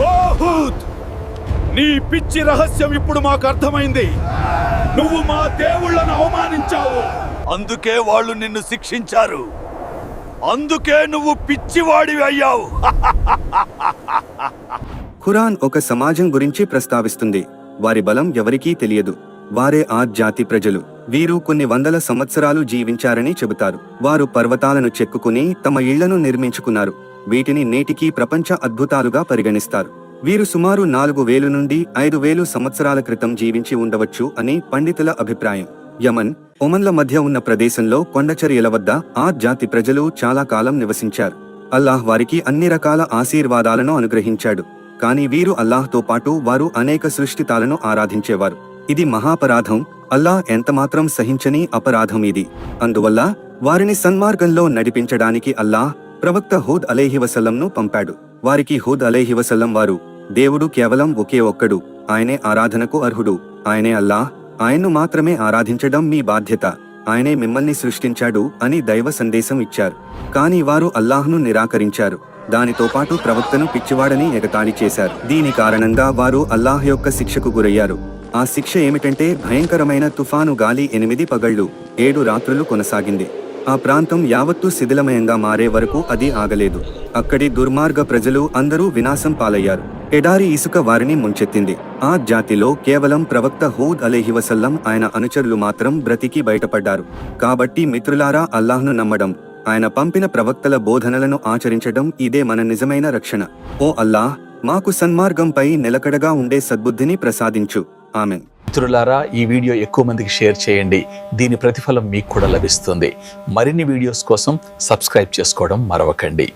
ఓ హూద్, నీ పిచ్చి రహస్యం ఇప్పుడు మాకు అర్థమైంది. నువ్వు మా దేవుళ్ళను అవమానించావు, అందుకే వాళ్ళు నిన్ను శిక్షించారు. అందుకే నువ్వు పిచ్చివాడివి అయ్యావు. ఖురాన్ ఒక సమాజం గురించి ప్రస్తావిస్తుంది. వారి బలం ఎవరికీ తెలియదు. వారే ఆ జాతి ప్రజలు. వీరు కొన్ని వందల సంవత్సరాలు జీవించారని చెబుతారు. వారు పర్వతాలను చెక్కుకుని తమ ఇళ్లను నిర్మించుకున్నారు. వీటిని నేటికీ ప్రపంచ అద్భుతాలుగా పరిగణిస్తారు. వీరు సుమారు 4000 నుండి 5000 సంవత్సరాల క్రితం జీవించి ఉండవచ్చు అని పండితుల అభిప్రాయం. యమన్, ఒమన్ల మధ్య ఉన్న ప్రదేశంలో కొండచర్యల వద్ద ఆ జాతి ప్రజలు చాలా కాలం నివసించారు. అల్లాహ్ వారికి అన్ని రకాల ఆశీర్వాదాలను అనుగ్రహించాడు. కానీ వీరు అల్లాహ్తో పాటు వారు అనేక సృష్టితాలను ఆరాధించేవారు. ఇది మహాపరాధం. అల్లాహ్ ఎంతమాత్రం సహించని అపరాధం ఇది. అందువల్ల వారిని సన్మార్గంలో నడిపించడానికి అల్లాహ్ ప్రవక్త హూద్ అలైహివసల్లంను పంపాడు. వారికి హూద్ అలైహివసల్లం వారు, దేవుడు కేవలం ఒకే ఒక్కడు, ఆయనే ఆరాధనకు అర్హుడు, ఆయనే అల్లాహ్, ఆయన్ను మాత్రమే ఆరాధించడం మీ బాధ్యత, ఆయనే మిమ్మల్ని సృష్టించాడు అని దైవ సందేశం ఇచ్చారు. కానీ వారు అల్లాహ్ను నిరాకరించారు. దానితో పాటు ప్రవక్తను పిచ్చివాడని ఎగతాళి చేశారు. దీని కారణంగా వారు అల్లాహ్ యొక్క శిక్షకు గురయ్యారు. ఆ శిక్ష ఏమిటంటే భయంకరమైన తుఫాను గాలి 8 పగళ్లు 7 రాత్రులు కొనసాగింది. ఆ ప్రాంతం యావత్తూ శిథిలమయంగా మారే వరకు అది ఆగలేదు. అక్కడి దుర్మార్గ ప్రజలు అందరూ వినాశం పాలయ్యారు. ఎడారి ఇసుక వారిని ముంచెత్తింది. ఆ జాతిలో కేవలం ప్రవక్త హూద్ అలైహివసల్లం ఆయన అనుచరులు మాత్రం బ్రతికి బయటపడ్డారు. కాబట్టి మిత్రులారా, అల్లాహ్ను నమ్మడం, ఆయన పంపిన ప్రవక్తల బోధనలను ఆచరించడం, ఇదే మన నిజమైన రక్షణ. ఓ అల్లాహ్, మాకు సన్మార్గంపై నిలకడగా ఉండే సద్బుద్ధిని ప్రసాదించు. ఆమెన్. మిత్రులారా, ఈ వీడియో ఎక్కువ మందికి షేర్ చేయండి. దీని ప్రతిఫలం మీకు కూడా లభిస్తుంది. మరిన్ని వీడియోస్ కోసం సబ్స్క్రైబ్ చేసుకోవడం మరవకండి.